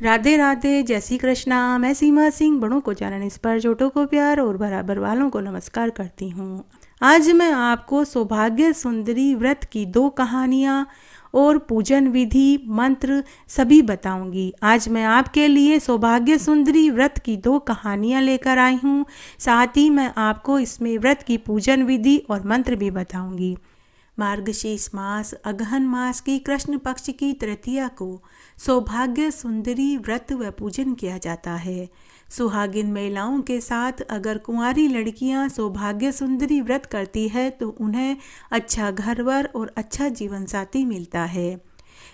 राधे राधे, जय श्री कृष्णा। मैं सीमा सिंह बड़ों को जानने इस पर छोटों को प्यार और बराबर वालों को नमस्कार करती हूँ। आज मैं आपको सौभाग्य सुंदरी व्रत की 2 कहानियाँ और पूजन विधि मंत्र सभी बताऊंगी। आज मैं आपके लिए सौभाग्य सुंदरी व्रत की 2 कहानियाँ लेकर आई हूँ। साथ ही मैं आपको इसमें व्रत की पूजन विधि और मंत्र भी बताऊंगी। मार्गशीर्ष मास अगहन मास की कृष्ण पक्ष की तृतीया को सौभाग्य सुंदरी व्रत व पूजन किया जाता है। सुहागिन महिलाओं के साथ अगर कुंवारी लड़कियां सौभाग्य सुंदरी व्रत करती है तो उन्हें अच्छा घरवर और अच्छा जीवन साथी मिलता है।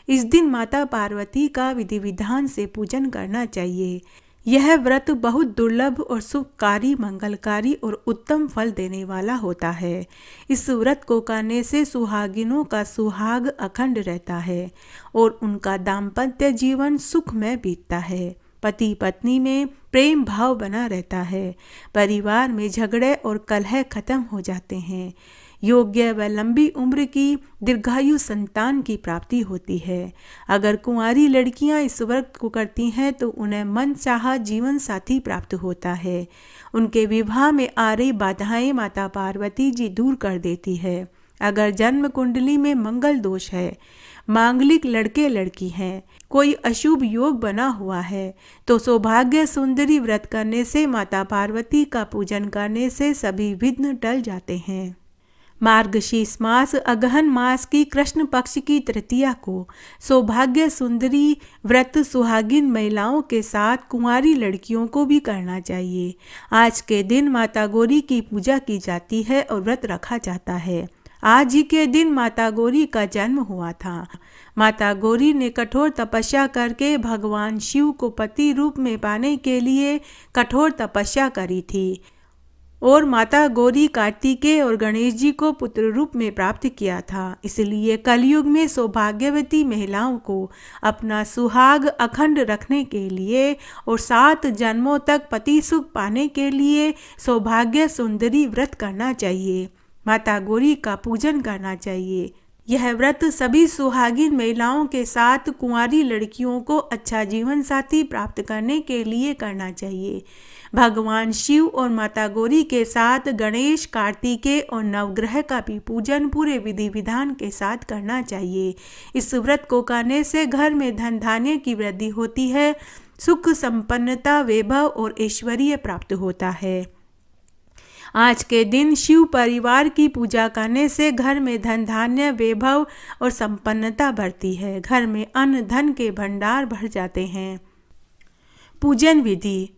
इस दिन माता पार्वती का विधि विधान से पूजन करना चाहिए। यह व्रत बहुत दुर्लभ और शुभकारी, मंगलकारी और उत्तम फल देने वाला होता है। इस व्रत को करने से सुहागिनों का सुहाग अखंड रहता है और उनका दाम्पत्य जीवन सुखमय बीतता है। पति पत्नी में प्रेम भाव बना रहता है। परिवार में झगड़े और कलह खत्म हो जाते हैं। योग्य व लंबी उम्र की दीर्घायु संतान की प्राप्ति होती है। अगर कुंवारी लड़कियां इस व्रत को करती हैं तो उन्हें मनचाहा जीवन साथी प्राप्त होता है। उनके विवाह में आ रही बाधाएं माता पार्वती जी दूर कर देती है। अगर जन्म कुंडली में मंगल दोष है, मांगलिक लड़के लड़की हैं, कोई अशुभ योग बना हुआ है तो सौभाग्य सुंदरी व्रत करने से, माता पार्वती का पूजन करने से सभी विघ्न टल जाते हैं। मार्गशीर्ष मास अगहन मास की कृष्ण पक्ष की तृतीया को सौभाग्य सुंदरी व्रत सुहागिन महिलाओं के साथ कुंवारी लड़कियों को भी करना चाहिए। आज के दिन माता गौरी की पूजा की जाती है और व्रत रखा जाता है। आज ही के दिन माता गौरी का जन्म हुआ था। माता गौरी ने कठोर तपस्या करके भगवान शिव को पति रूप में पाने के लिए कठोर तपस्या करी थी और माता गौरी कार्तिकेय और गणेश जी को पुत्र रूप में प्राप्त किया था। इसलिए कलयुग में सौभाग्यवती महिलाओं को अपना सुहाग अखंड रखने के लिए और 7 जन्मों तक पति सुख पाने के लिए सौभाग्य सुंदरी व्रत करना चाहिए। माता गौरी का पूजन करना चाहिए। यह व्रत सभी सुहागिन महिलाओं के साथ कुंवारी लड़कियों को अच्छा जीवन साथी प्राप्त करने के लिए करना चाहिए। भगवान शिव और माता गौरी के साथ गणेश, कार्तिकेय और नवग्रह का भी पूजन पूरे विधि विधान के साथ करना चाहिए। इस व्रत को करने से घर में धन धान्य की वृद्धि होती है, सुख संपन्नता, वैभव और ऐश्वर्य प्राप्त होता है। आज के दिन शिव परिवार की पूजा करने से घर में धन धान्य, वैभव और संपन्नता बढ़ती है। घर में अन्न धन के भंडार भर जाते हैं। पूजन विधि।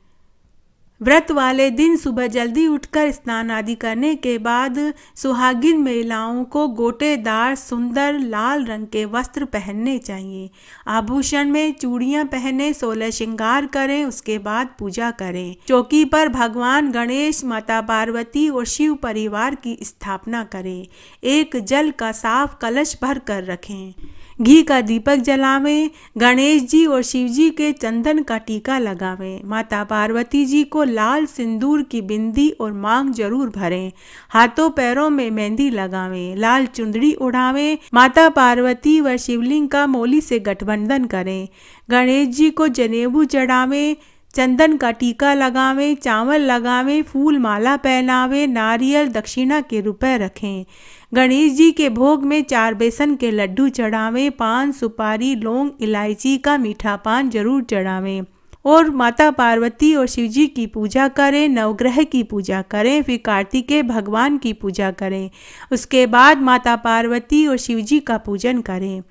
व्रत वाले दिन सुबह जल्दी उठकर स्नान आदि करने के बाद सुहागिन महिलाओं को गोटेदार सुंदर लाल रंग के वस्त्र पहनने चाहिए। आभूषण में चूड़ियां पहने, 16 श्रृंगार करें, उसके बाद पूजा करें। चौकी पर भगवान गणेश, माता पार्वती और शिव परिवार की स्थापना करें। एक जल का साफ कलश भर कर रखें। घी का दीपक जलावें। गणेश जी और शिव जी के चंदन का टीका लगावें। माता पार्वती जी को लाल सिंदूर की बिंदी और मांग जरूर भरें। हाथों पैरों में मेहंदी लगावें। लाल चुंदड़ी उड़ावें। माता पार्वती व शिवलिंग का मौली से गठबंधन करें। गणेश जी को जनेऊ चढ़ावें। चंदन का टीका लगावें। चावल लगावें। फूल माला पहनावें। नारियल दक्षिणा के रुपए रखें। गणेश जी के भोग में 4 बेसन के लड्डू चढ़ावें। पान, सुपारी, लौंग, इलायची का मीठा पान जरूर चढ़ावें और माता पार्वती और शिव जी की पूजा करें। नवग्रह की पूजा करें। फिर कार्तिकेय भगवान की पूजा करें। उसके बाद माता पार्वती और शिव जी का पूजन करें।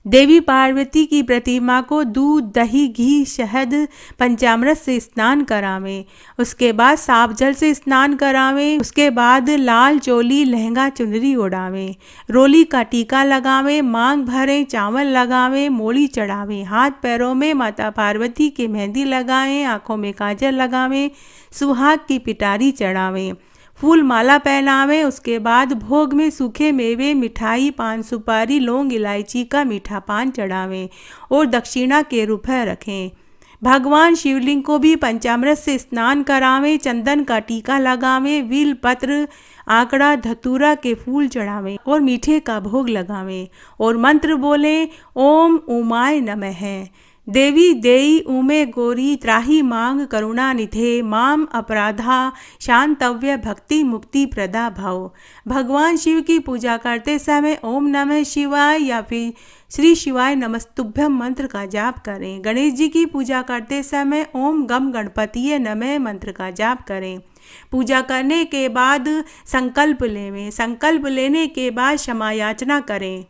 देवी पार्वती की प्रतिमा को दूध, दही, घी, शहद, पंचामृत से स्नान करावें। उसके बाद साफ जल से स्नान करावें। उसके बाद लाल चोली, लहंगा, चुनरी ओढ़ावें। रोली का टीका लगावें। मांग भरें। चावल लगावें। मोली चढ़ावें। हाथ पैरों में माता पार्वती की मेहंदी लगाएं। आंखों में काजल लगावें। सुहाग की पिटारी चढ़ावें। फूल माला पहनावें। उसके बाद भोग में सूखे मेवे, मिठाई, पान, सुपारी, लौंग, इलायची का मीठा पान चढ़ावें और दक्षिणा के रुपए रखें। भगवान शिवलिंग को भी पंचामृत से स्नान करावें। चंदन का टीका लगावें। बेल पत्र, आंकड़ा, धतूरा के फूल चढ़ावें और मीठे का भोग लगावें और मंत्र बोलें, ओम उमाय नमः। देवी देई उमे गोरी त्राही मांग करुणा निधे माम अपराधा शांतव्य भक्ति मुक्ति प्रदा भव। भगवान शिव की पूजा करते समय ओम नमः शिवाय या फिर श्री शिवाय नमस्तुभ्यम मंत्र का जाप करें। गणेश जी की पूजा करते समय ओम गम गणपतिये नमः मंत्र का जाप करें। पूजा करने के बाद संकल्प लेवें। संकल्प लेने के बाद क्षमा याचना करें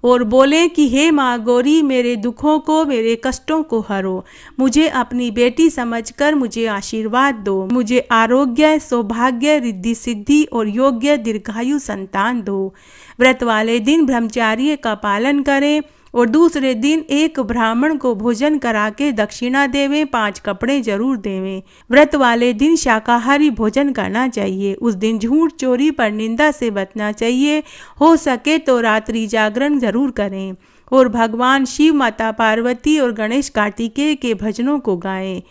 और बोलें कि हे माँ गौरी, मेरे दुखों को, मेरे कष्टों को हरो। मुझे अपनी बेटी समझकर मुझे आशीर्वाद दो। मुझे आरोग्य, सौभाग्य, रिद्धि सिद्धि और योग्य दीर्घायु संतान दो। व्रत वाले दिन ब्रह्मचर्य का पालन करें और दूसरे दिन एक ब्राह्मण को भोजन करा के दक्षिणा देवें, 5 कपड़े जरूर देवें। व्रत वाले दिन शाकाहारी भोजन करना चाहिए। उस दिन झूठ, चोरी, परनिंदा से बचना चाहिए। हो सके तो रात्रि जागरण जरूर करें और भगवान शिव, माता पार्वती और गणेश कार्तिकेय के भजनों को गाएं।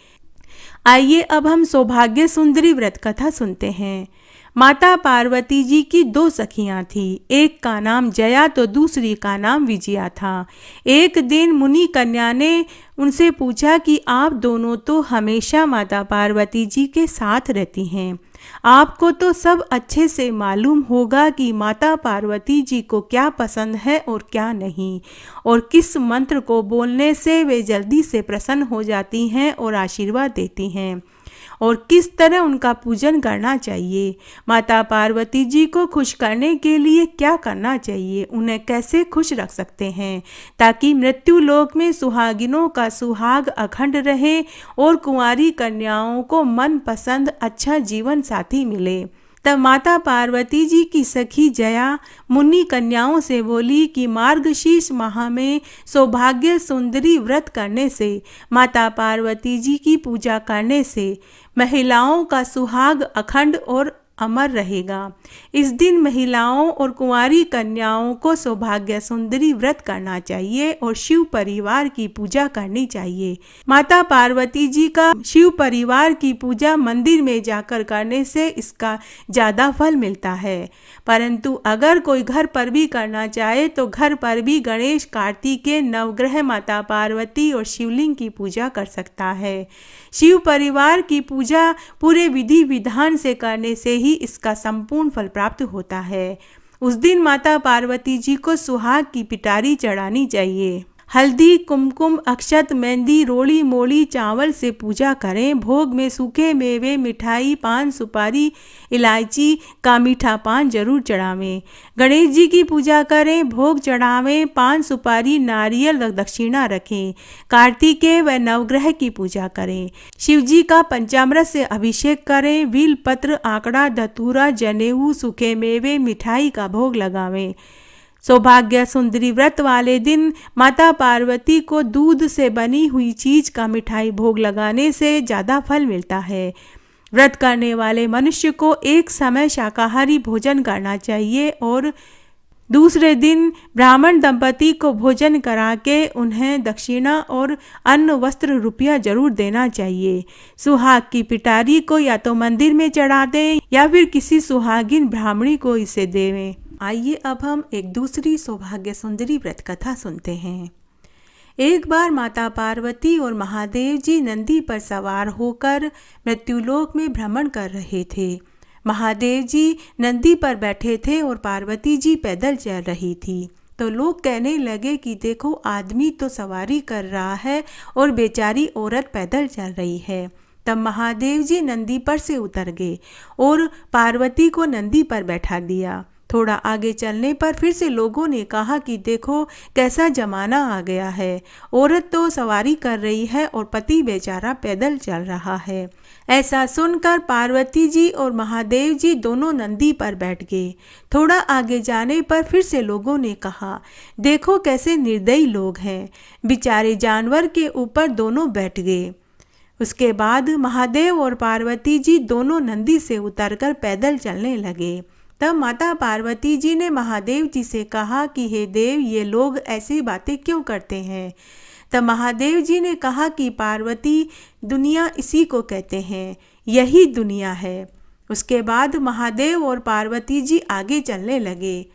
आइए अब हम सौभाग्य सुंदरी व्रत कथा सुनते हैं। माता पार्वती जी की 2 सखियां थी। एक का नाम जया तो दूसरी का नाम विजया था। एक दिन मुनि कन्या ने उनसे पूछा कि आप दोनों तो हमेशा माता पार्वती जी के साथ रहती हैं। आपको तो सब अच्छे से मालूम होगा कि माता पार्वती जी को क्या पसंद है और क्या नहीं, और किस मंत्र को बोलने से वे जल्दी से प्रसन्न हो जाती हैं और आशीर्वाद देती हैं, और किस तरह उनका पूजन करना चाहिए। माता पार्वती जी को खुश करने के लिए क्या करना चाहिए, उन्हें कैसे खुश रख सकते हैं ताकि मृत्यु लोक में सुहागिनों का सुहाग अखंड रहे और कुंवारी कन्याओं को मन पसंद अच्छा जीवन साथी मिले। तब माता पार्वती जी की सखी जया मुनि कन्याओं से बोली कि मार्गशीर्ष माह में सौभाग्य सुंदरी व्रत करने से, माता पार्वती जी की पूजा करने से महिलाओं का सुहाग अखंड और अमर रहेगा। इस दिन महिलाओं और कुंवारी कन्याओं को सौभाग्य सुंदरी व्रत करना चाहिए और शिव परिवार की पूजा करनी चाहिए। माता पार्वती जी का शिव परिवार की पूजा मंदिर में जाकर करने से इसका ज़्यादा फल मिलता है, परंतु अगर कोई घर पर भी करना चाहे तो घर पर भी गणेश, कार्तिकेय, नवग्रह, माता पार्वती और शिवलिंग की पूजा कर सकता है। शिव परिवार की पूजा पूरे विधि विधान से करने से ही इसका संपूर्ण फल प्राप्त होता है। उस दिन माता पार्वती जी को सुहाग की पिटारी चढ़ानी चाहिए। हल्दी, कुमकुम, अक्षत, मेहंदी, रोली मोली चावल से पूजा करें। भोग में सूखे मेवे, मिठाई, पान, सुपारी, इलायची का मीठा पान जरूर चढ़ावें। गणेश जी की पूजा करें, भोग चढ़ावें, पान, सुपारी, नारियल दक्षिणा रखें। कार्तिकेय व नवग्रह की पूजा करें। शिव जी का पंचामृत से अभिषेक करें। बिल पत्र, आंकड़ा, धतूरा, जनेऊ, सूखे मेवे, मिठाई का भोग लगावें। सौभाग्य सुंदरी व्रत वाले दिन माता पार्वती को दूध से बनी हुई चीज का मिठाई भोग लगाने से ज़्यादा फल मिलता है। व्रत करने वाले मनुष्य को एक समय शाकाहारी भोजन करना चाहिए और दूसरे दिन ब्राह्मण दंपति को भोजन करा के उन्हें दक्षिणा और अन्न, वस्त्र, रुपया जरूर देना चाहिए। सुहाग की पिटारी को या तो मंदिर में चढ़ा दें या फिर किसी सुहागिन ब्राह्मणी को इसे देवें। आइए अब हम एक दूसरी सौभाग्य सुंदरी व्रत कथा सुनते हैं। एक बार माता पार्वती और महादेव जी नंदी पर सवार होकर मृत्युलोक में भ्रमण कर रहे थे। महादेव जी नंदी पर बैठे थे और पार्वती जी पैदल चल रही थी। तो लोग कहने लगे कि देखो, आदमी तो सवारी कर रहा है और बेचारी औरत पैदल चल रही है। तब महादेव जी नंदी पर से उतर गए और पार्वती को नंदी पर बैठा दिया। थोड़ा आगे चलने पर फिर से लोगों ने कहा कि देखो, कैसा जमाना आ गया है, औरत तो सवारी कर रही है और पति बेचारा पैदल चल रहा है। ऐसा सुनकर पार्वती जी और महादेव जी दोनों नंदी पर बैठ गए। थोड़ा आगे जाने पर फिर से लोगों ने कहा, देखो कैसे निर्दयी लोग हैं, बेचारे जानवर के ऊपर दोनों बैठ गए। उसके बाद महादेव और पार्वती जी दोनों नंदी से उतरकर पैदल चलने लगे। तब माता पार्वती जी ने महादेव जी से कहा कि हे देव, ये लोग ऐसी बातें क्यों करते हैं। तब महादेव जी ने कहा कि पार्वती, दुनिया इसी को कहते हैं, यही दुनिया है। उसके बाद महादेव और पार्वती जी आगे चलने लगे।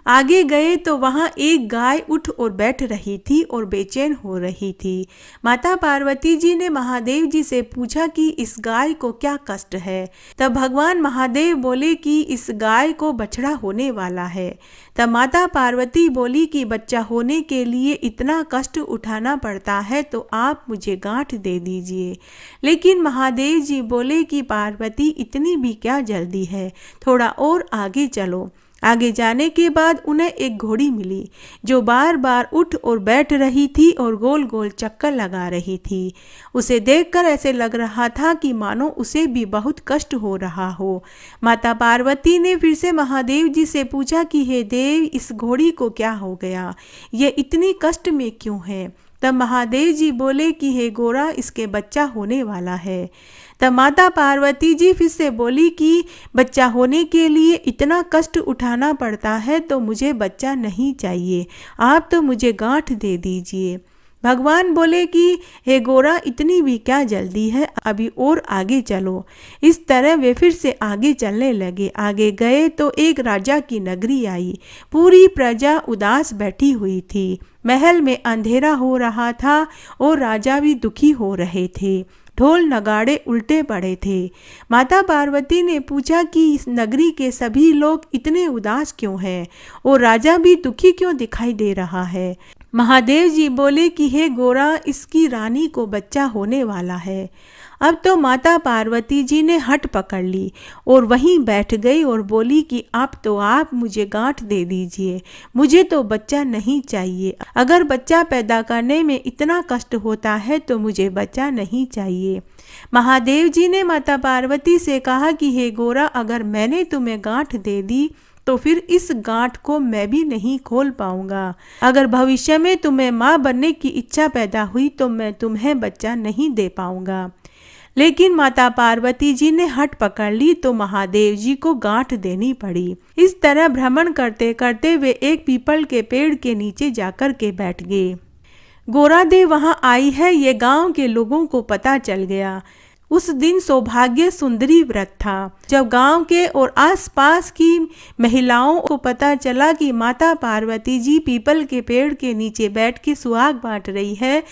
आगे गए तो वहाँ एक गाय उठ और बैठ रही थी और बेचैन हो रही थी। माता पार्वती जी ने महादेव जी से पूछा कि इस गाय को क्या कष्ट है। तब भगवान महादेव बोले कि इस गाय को बछड़ा होने वाला है। तब माता पार्वती बोली कि बच्चा होने के लिए इतना कष्ट उठाना पड़ता है तो आप मुझे गांठ दे दीजिए। लेकिन महादेव जी बोले कि पार्वती इतनी भी क्या जल्दी है, थोड़ा और आगे चलो। आगे जाने के बाद उन्हें एक घोड़ी मिली जो बार बार उठ और बैठ रही थी और गोल गोल चक्कर लगा रही थी। उसे देखकर ऐसे लग रहा था कि मानो उसे भी बहुत कष्ट हो रहा हो। माता पार्वती ने फिर से महादेव जी से पूछा कि हे देव, इस घोड़ी को क्या हो गया, ये इतनी कष्ट में क्यों है। तब महादेव जी बोले कि हे गोरा, इसके बच्चा होने वाला है। तब माता पार्वती जी फिर से बोली कि बच्चा होने के लिए इतना कष्ट उठाना पड़ता है तो मुझे बच्चा नहीं चाहिए, आप तो मुझे गांठ दे दीजिए। भगवान बोले कि हे गोरा, इतनी भी क्या जल्दी है, अभी और आगे चलो। इस तरह वे फिर से आगे चलने लगे। आगे गए तो एक राजा की नगरी आई। पूरी प्रजा उदास बैठी हुई थी। महल में अंधेरा हो रहा था और राजा भी दुखी हो रहे थे। ढोल नगाड़े उल्टे पड़े थे। माता पार्वती ने पूछा कि इस नगरी के सभी लोग इतने उदास क्यों हैं और राजा भी दुखी क्यों दिखाई दे रहा है। महादेव जी बोले कि हे गोरा, इसकी रानी को बच्चा होने वाला है। अब तो माता पार्वती जी ने हट पकड़ ली और वहीं बैठ गई और बोली कि अब तो आप मुझे गांठ दे दीजिए, मुझे तो बच्चा नहीं चाहिए। अगर बच्चा पैदा करने में इतना कष्ट होता है तो मुझे बच्चा नहीं चाहिए। महादेव जी ने माता पार्वती से कहा कि हे गोरा, अगर मैंने तुम्हें गांठ दे दी तो फिर इस गांठ को मैं भी नहीं खोल पाऊंगा। अगर भविष्य में तुम्हें माँ बनने की इच्छा पैदा हुई तो मैं तुम्हें बच्चा नहीं दे पाऊंगा। लेकिन माता पार्वती जी ने हट पकड़ ली तो महादेव जी को गांठ देनी पड़ी। इस तरह भ्रमण करते करते वे एक पीपल के पेड़ के नीचे जाकर के बैठ गए। गोरादेव वहाँ आई है, ये गांव के लोगों को पता चल गया। उस दिन सौभाग्य सुंदरी व्रत था। जब गांव के और आसपास की महिलाओं को पता चला कि माता पार्वती जी पीपल के पेड़ के नीचे बैठ के सुहाग बांट रही है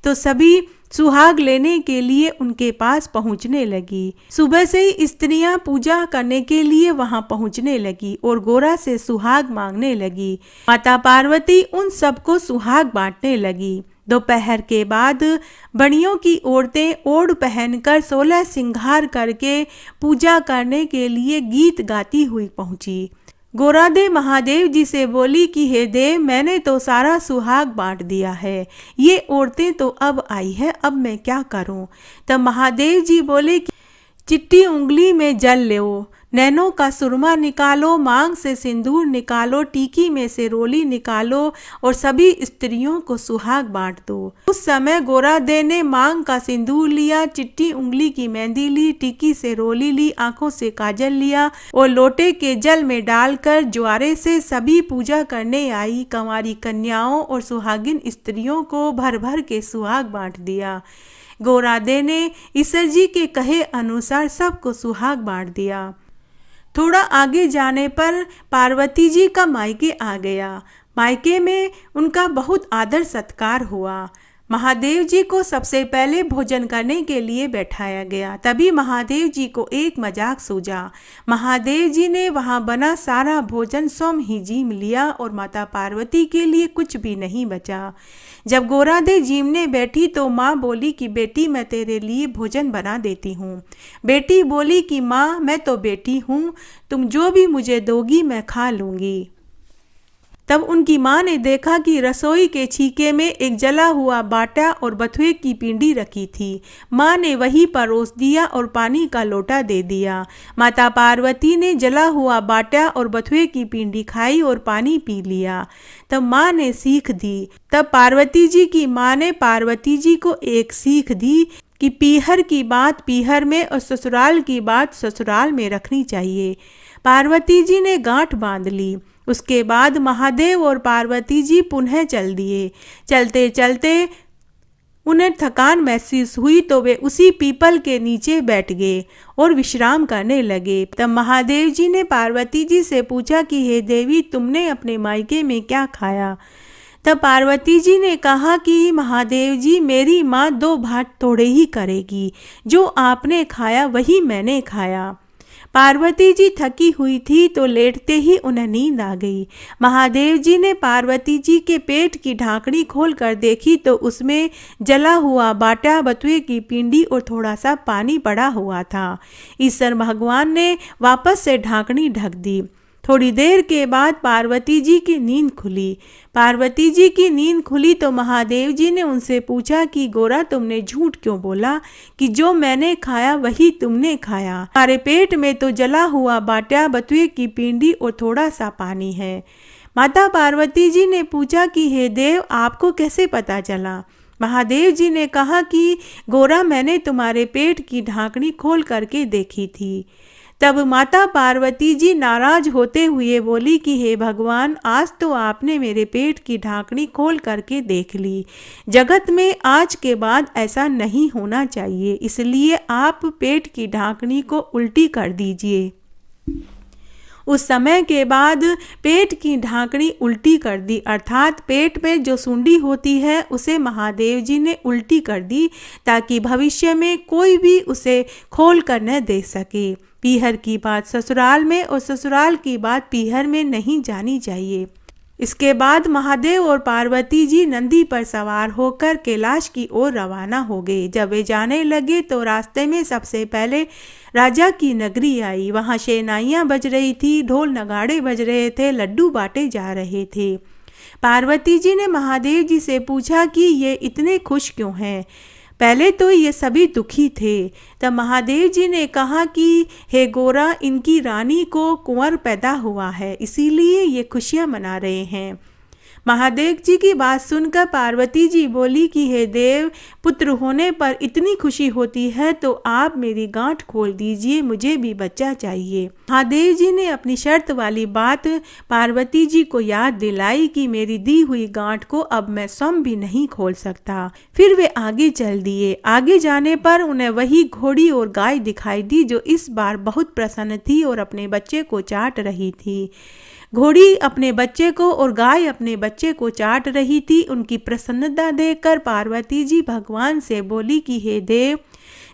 तो सभी सुहाग लेने के लिए उनके पास पहुंचने लगी। सुबह से ही स्त्रियां पूजा करने के लिए वहां पहुंचने लगी और गोरा से सुहाग मांगने लगी। माता पार्वती उन सबको सुहाग बांटने लगी। दोपहर के बाद बड़ियों की औरतें ओढ़ पहनकर 16 श्रृंगार करके पूजा करने के लिए गीत गाती हुई पहुंची। गोरादेव महादेव जी से बोली कि हे देव, मैंने तो सारा सुहाग बांट दिया है, ये औरतें तो अब आई है, अब मैं क्या करूं। तब महादेव जी बोले कि चिट्टी उंगली में जल लो, नैनों का सुरमा निकालो, मांग से सिंदूर निकालो, टीकी में से रोली निकालो और सभी स्त्रियों को सुहाग बांट दो। उस समय गोरादेव ने मांग का सिंदूर लिया, चिट्टी उंगली की मेहंदी ली, टीकी से रोली ली, आंखों से काजल लिया और लोटे के जल में डालकर ज्वारे से सभी पूजा करने आई कंवारी कन्याओं और सुहागिन स्त्रियों को भर भर के सुहाग बांट दिया। गोरादेव ने ईश्वर जी के कहे अनुसार सबको सुहाग बांट दिया। थोड़ा आगे जाने पर पार्वती जी का मायके आ गया। मायके में उनका बहुत आदर सत्कार हुआ। महादेव जी को सबसे पहले भोजन करने के लिए बैठाया गया। तभी महादेव जी को एक मजाक सूझा। महादेव जी ने वहां बना सारा भोजन स्वयं ही जीम लिया और माता पार्वती के लिए कुछ भी नहीं बचा। जब गोरादेव जीमने बैठी तो माँ बोली कि बेटी, मैं तेरे लिए भोजन बना देती हूँ। बेटी बोली कि माँ, मैं तो बेटी हूँ, तुम जो भी मुझे दोगी मैं खा लूँगी। तब उनकी माँ ने देखा कि रसोई के छीके में एक जला हुआ बाटा और बथुए की पिंडी रखी थी। माँ ने वही परोस दिया और पानी का लोटा दे दिया। माता पार्वती ने जला हुआ बाटा और बथुए की पिंडी खाई और पानी पी लिया। तब माँ ने सीख दी। तब पार्वती जी की माँ ने पार्वती जी को एक सीख दी कि पीहर की बात पीहर में और ससुराल की बात ससुराल में रखनी चाहिए। पार्वती जी ने गांठ बांध ली। उसके बाद महादेव और पार्वती जी पुनः चल दिए। चलते चलते उन्हें थकान महसूस हुई तो वे उसी पीपल के नीचे बैठ गए और विश्राम करने लगे। तब महादेव जी ने पार्वती जी से पूछा कि हे देवी, तुमने अपने मायके में क्या खाया? तब पार्वती जी ने कहा कि महादेव जी, मेरी माँ 2 भात थोड़े ही करेगी, जो आपने खाया वही मैंने खाया। पार्वती जी थकी हुई थी तो लेटते ही उन्हें नींद आ गई। महादेव जी ने पार्वती जी के पेट की ढाकनी खोल कर देखी तो उसमें जला हुआ बाटा, बथुए की पिंडी और थोड़ा सा पानी पड़ा हुआ था। ईश्वर भगवान ने वापस से ढाकनी ढक दी। थोड़ी देर के बाद पार्वती जी की नींद खुली। पार्वती जी की नींद खुली तो महादेव जी ने उनसे पूछा कि गोरा, तुमने झूठ क्यों बोला कि जो मैंने खाया वही तुमने खाया? हमारे पेट में तो जला हुआ बाटा, बथुए की पिंडी और थोड़ा सा पानी है। माता पार्वती जी ने पूछा कि हे देव, आपको कैसे पता चला? महादेव जी ने कहा कि गोरा, मैंने तुम्हारे पेट की ढाकनी खोल करके देखी थी। तब माता पार्वती जी नाराज होते हुए बोली कि हे भगवान, आज तो आपने मेरे पेट की ढाकनी खोल करके देख ली। जगत में आज के बाद ऐसा नहीं होना चाहिए, इसलिए आप पेट की ढाकनी को उल्टी कर दीजिए। उस समय के बाद पेट की ढाकनी उल्टी कर दी, अर्थात पेट में जो सुंडी होती है उसे महादेव जी ने उल्टी कर दी, ताकि भविष्य में कोई भी उसे खोल कर न दे सके। पीहर की बात ससुराल में और ससुराल की बात पीहर में नहीं जानी चाहिए। इसके बाद महादेव और पार्वती जी नंदी पर सवार होकर कैलाश की ओर रवाना हो गए। जब वे जाने लगे तो रास्ते में सबसे पहले राजा की नगरी आई। वहाँ शहनाइयाँ बज रही थी, ढोल नगाड़े बज रहे थे, लड्डू बांटे जा रहे थे। पार्वती जी ने महादेव जी से पूछा कि ये इतने खुश क्यों हैं? पहले तो ये सभी दुखी थे। तब महादेव जी ने कहा कि हे गोरा, इनकी रानी को कुंवर पैदा हुआ है, इसीलिए ये खुशियाँ मना रहे हैं। महादेव जी की बात सुनकर पार्वती जी बोली कि हे देव, पुत्र होने पर इतनी खुशी होती है तो आप मेरी गांठ खोल दीजिए, मुझे भी बच्चा चाहिए। महादेव जी ने अपनी शर्त वाली बात पार्वती जी को याद दिलाई कि मेरी दी हुई गांठ को अब मैं स्वयं भी नहीं खोल सकता। फिर वे आगे चल दिए। आगे जाने पर उन्हें वही घोड़ी और गाय दिखाई दी, जो इस बार बहुत प्रसन्न थी और अपने बच्चे को चाट रही थी। घोड़ी अपने बच्चे को और गाय अपने बच्चे को चाट रही थी। उनकी प्रसन्नता देखकर पार्वती जी भगवान से बोली कि हे देव,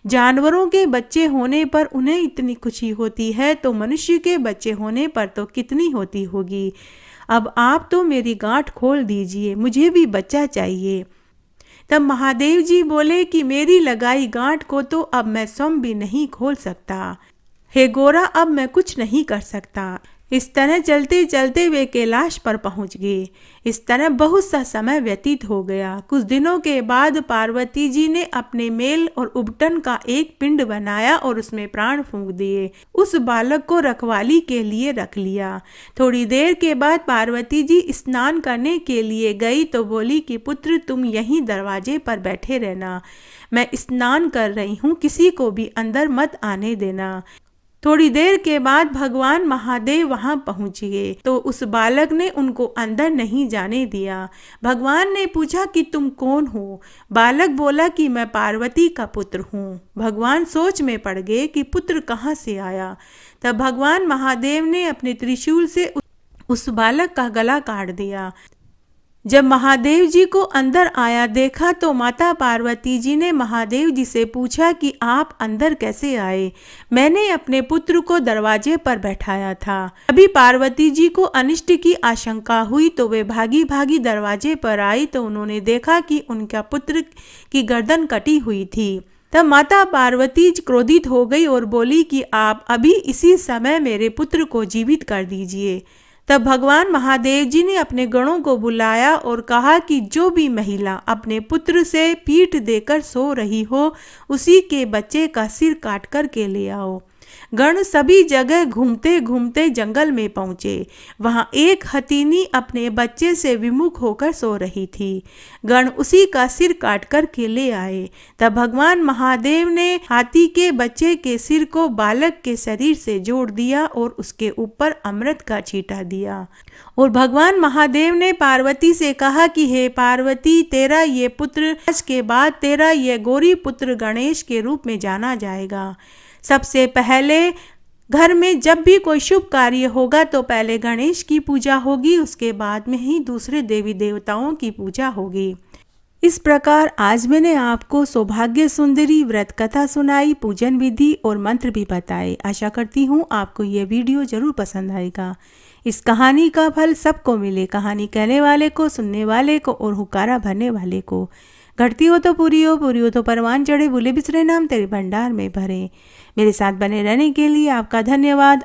जानवरों के बच्चे होने पर उन्हें इतनी खुशी होती है तो मनुष्य के बच्चे होने पर तो कितनी होती होगी। अब आप तो मेरी गांठ खोल दीजिए, मुझे भी बच्चा चाहिए। तब महादेव जी बोले कि मेरी लगाई गांठ को तो अब मैं स्वयं भी नहीं खोल सकता। हे गोरा, अब मैं कुछ नहीं कर सकता। इस तरह चलते चलते वे कैलाश पर पहुंच गए। इस तरह बहुत सा समय व्यतीत हो गया। कुछ दिनों के बाद पार्वती जी ने अपने मेल और उबटन का एक पिंड बनाया और उसमें प्राण फूंक दिए। उस बालक को रखवाली के लिए रख लिया। थोड़ी देर के बाद पार्वती जी स्नान करने के लिए गई तो बोली कि पुत्र, तुम यहीं दरवाजे पर बैठे रहना, मैं स्नान कर रही हूँ, किसी को भी अंदर मत आने देना। थोड़ी देर के बाद भगवान महादेव वहां पहुंच गए तो उस बालक ने उनको अंदर नहीं जाने दिया। भगवान ने पूछा कि तुम कौन हो? बालक बोला कि मैं पार्वती का पुत्र हूँ। भगवान सोच में पड़ गए कि पुत्र कहाँ से आया। तब भगवान महादेव ने अपने त्रिशूल से उस बालक का गला काट दिया। जब महादेव जी को अंदर आया देखा तो माता पार्वती जी ने महादेव जी से पूछा कि आप अंदर कैसे आए? मैंने अपने पुत्र को दरवाजे पर बैठाया था। अभी पार्वती जी को अनिष्ट की आशंका हुई तो वे भागी भागी दरवाजे पर आई तो उन्होंने देखा कि उनका पुत्र की गर्दन कटी हुई थी। तब माता पार्वती क्रोधित हो गई और बोली कि आप अभी इसी समय मेरे पुत्र को जीवित कर दीजिए। तब भगवान महादेव जी ने अपने गणों को बुलाया और कहा कि जो भी महिला अपने पुत्र से पीठ देकर सो रही हो, उसी के बच्चे का सिर काट कर के ले आओ। गण सभी जगह घूमते घूमते जंगल में पहुंचे। वहां एक हथीनी अपने बच्चे से विमुख होकर सो रही थी। गण उसी का सिर काट कर के ले आए। तब भगवान महादेव ने हाथी के बच्चे के सिर को बालक के शरीर से जोड़ दिया और उसके ऊपर अमृत का छींटा दिया। और भगवान महादेव ने पार्वती से कहा कि हे पार्वती, तेरा ये पुत्र आज के बाद तेरा ये गौरी पुत्र गणेश के रूप में जाना जाएगा। सबसे पहले घर में जब भी कोई शुभ कार्य होगा तो पहले गणेश की पूजा होगी, उसके बाद में ही दूसरे देवी देवताओं की पूजा होगी। इस प्रकार आज मैंने आपको सौभाग्य सुंदरी व्रत कथा सुनाई, पूजन विधि और मंत्र भी बताए। आशा करती हूँ आपको ये वीडियो जरूर पसंद आएगा। इस कहानी का फल सबको मिले, कहानी कहने वाले को, सुनने वाले को और हुकारा भरने वाले को। घटती हो तो पूरी हो तो परवान चढ़े, भूले बिसरे नाम तेरे भंडार में भरे। मेरे साथ बने रहने के लिए आपका धन्यवाद।